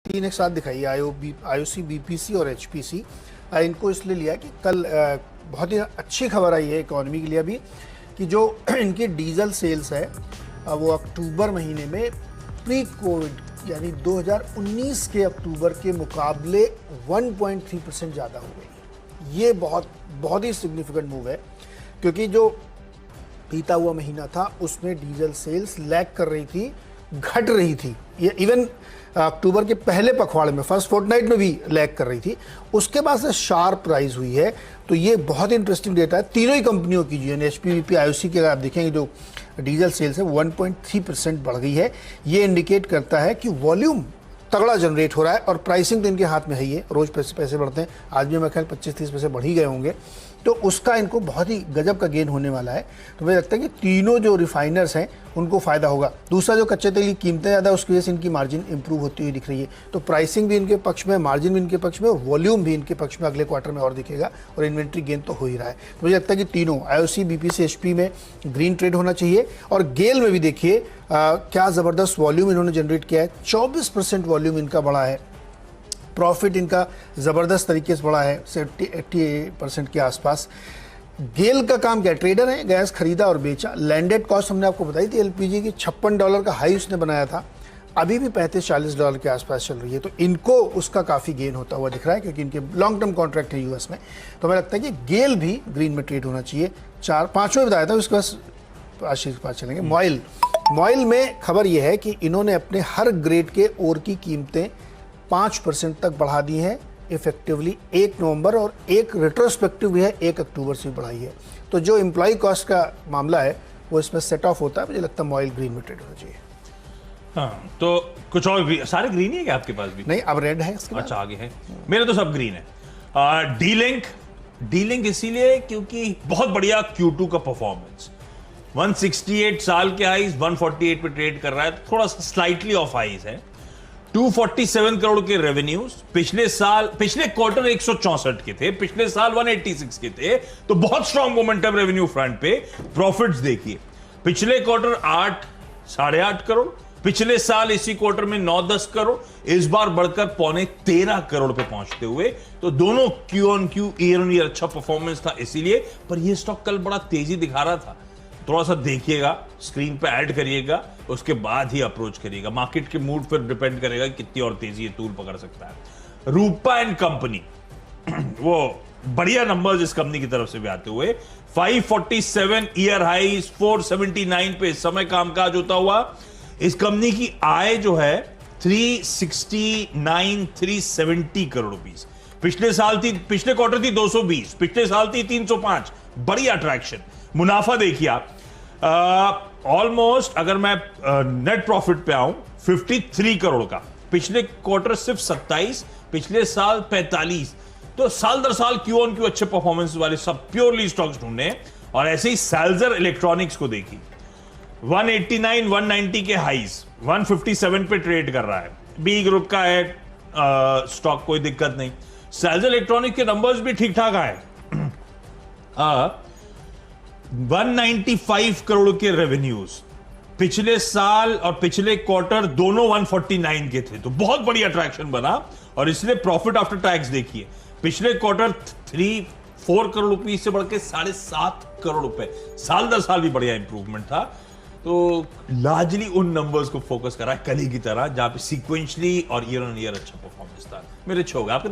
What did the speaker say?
तीन एक साथ दिखाई, आईओसी, बीपीसी और एचपीसी। इनको इसलिए लिया कि कल बहुत ही अच्छी खबर आई है इकोनॉमी के लिए अभी कि जो इनकी डीजल सेल्स है वो अक्टूबर महीने में प्री कोविड यानी 2019 के अक्टूबर के मुकाबले 1.3% ज़्यादा हो गई। ये बहुत ही सिग्निफिकेंट मूव है, क्योंकि जो बीता हुआ महीना था उसमें डीजल सेल्स लैग कर रही थी, घट रही थी। ये इवन अक्टूबर के पहले पखवाड़े में, फर्स्ट फोर्टनाइट में भी लैग कर रही थी। उसके बाद से शार्प राइज हुई है। तो ये बहुत इंटरेस्टिंग डेटा है तीनों ही कंपनियों की, जो एचपीवीपी, आईओसी के अगर आप देखेंगे जो डीजल सेल्स है 1.3% बढ़ गई है। ये इंडिकेट करता है कि वॉल्यूम तगड़ा जनरेट हो रहा है और प्राइसिंग तो इनके हाथ में है ही है। रोज पैसे बढ़ते हैं, आज भी मैं ख्याल 25-30 पैसे बढ़ ही गए होंगे, तो उसका इनको बहुत ही गजब का गेन होने वाला है। तो मुझे लगता है कि तीनों जो रिफाइनर्स हैं उनको फायदा होगा। दूसरा, जो कच्चे तेल की कीमतें ज़्यादा, उसकी वजह से इनकी मार्जिन इंप्रूव होती हुई दिख रही है। तो प्राइसिंग भी इनके पक्ष में, मार्जिन भी इनके पक्ष में और वॉल्यूम भी इनके पक्ष में अगले क्वार्टर में और दिखेगा, और इन्वेंट्री गेन तो हो ही रहा है। तो मुझे लगता है कि तीनों आईओसी, बीपीसी, एचपी में ग्रीन ट्रेड होना चाहिए। और गेल में भी देखिए क्या ज़बरदस्त वॉल्यूम इन्होंने जनरेट किया है, 24% वॉल्यूम इनका बढ़ा है। प्रॉफिट इनका ज़बरदस्त तरीके से बढ़ा है, 80% के आसपास। गेल का काम क्या है, ट्रेडर है, गैस खरीदा और बेचा। लैंडेड कॉस्ट हमने आपको बताई थी एलपीजी की, $56 का हाई उसने बनाया था, अभी भी $35-40 के आसपास चल रही है। तो इनको उसका काफ़ी गेन होता हुआ दिख रहा है, क्योंकि इनके लॉन्ग टर्म कॉन्ट्रैक्ट है यूएस में। तो हमें लगता है कि गेल भी ग्रीन में ट्रेड होना चाहिए। 4-5 बताया था, उसके बाद आशीष के पास चलेंगे। मॉइल में खबर यह है कि इन्होंने अपने हर ग्रेड के ओर की कीमतें 5% तक बढ़ा दी हैं इफेक्टिवली 1 नवंबर, और एक रेट्रोस्पेक्टिव भी है 1 अक्टूबर से भी बढ़ाई है। तो जो एम्प्लॉय कॉस्ट का मामला है वो इसमें सेट ऑफ होता है। मुझे लगता है मॉइल ग्रीन में ट्रेड होना चाहिए। हाँ, तो कुछ और भी सारे ग्रीन ही है क्या आपके पास भी? नहीं, अब रेड है इसके बाद। अच्छा, आगे है। मेरे तो सब ग्रीन है। डी-लिंक इसीलिए क्योंकि बहुत बढ़िया Q2 का परफॉर्मेंस, 168 साल के हाइज 148 पे ट्रेड कर रहा है, थोड़ा सा स्लाइटली ऑफ हाइज है। 247 करोड़ के रेवेन्यूज, पिछले क्वार्टर 164 के थे, पिछले साल 186 के थे, तो बहुत स्ट्रॉन्ग मोमेंटम रेवेन्यू फ्रंट पे। प्रॉफिट्स देखिए, पिछले क्वार्टर 8-8.5 करोड़, पिछले साल इसी क्वार्टर में 9-10 करोड़, इस बार बढ़कर 13.25 करोड़ पे पहुंचते हुए। तो दोनों Q on Q, year on year अच्छा परफॉर्मेंस था इसीलिए। पर यह स्टॉक कल बड़ा तेजी दिखा रहा था, थोड़ा सा देखिएगा, स्क्रीन पे ऐड करिएगा, उसके बाद ही अप्रोच करिएगा। मार्केट के मूड पर डिपेंड करेगा कि कितनी और तेजी ये टूल पकड़ सकता है। रूपा एंड कंपनी, वो बढ़िया नंबर्स इस कंपनी की तरफ से भी आते हुए, 547 ईयर हाइज, 479 पे इस समय कामकाज होता हुआ। इस कंपनी की आय जो है 370 करोड़ रुपीस, पिछले क्वार्टर थी 220, पिछले साल थी 305, बड़ी अट्रैक्शन। मुनाफा देखिए आप, ऑलमोस्ट अगर मैं नेट प्रॉफिट पे आऊं 53 करोड़ का, पिछले क्वार्टर सिर्फ 27, पिछले साल 45। तो साल दर साल क्यू ऑन क्यू अच्छे परफॉर्मेंस वाले सब प्योरली स्टॉक्स ढूंढे। और ऐसे ही सैल्जर इलेक्ट्रॉनिक्स को देखिए, 189-190 के हाइज, 157 पे ट्रेड कर रहा है। बी ग्रुप का है स्टॉक, कोई दिक्कत नहीं। सैल्जर इलेक्ट्रॉनिक्स के नंबर्स भी ठीक ठाक आए। 195 करोड़ के रेवेन्यूज, पिछले साल और पिछले क्वार्टर दोनों 149 के थे, तो बहुत बड़ी अट्रैक्शन बना। और इसलिए प्रॉफिट आफ्टर टैक्स देखिए, पिछले क्वार्टर 3-4 करोड़ रुपए से बढ़ के 7.5 करोड़ रुपए, साल दर साल भी बढ़िया इंप्रूवमेंट था। तो लार्जली उन नंबर्स को फोकस करा कल ही की तरह, जहां पे सीक्वेंशली और ईयर ऑन ईयर अच्छा परफॉर्मेंस था। मेरे अच्छे होगा आपके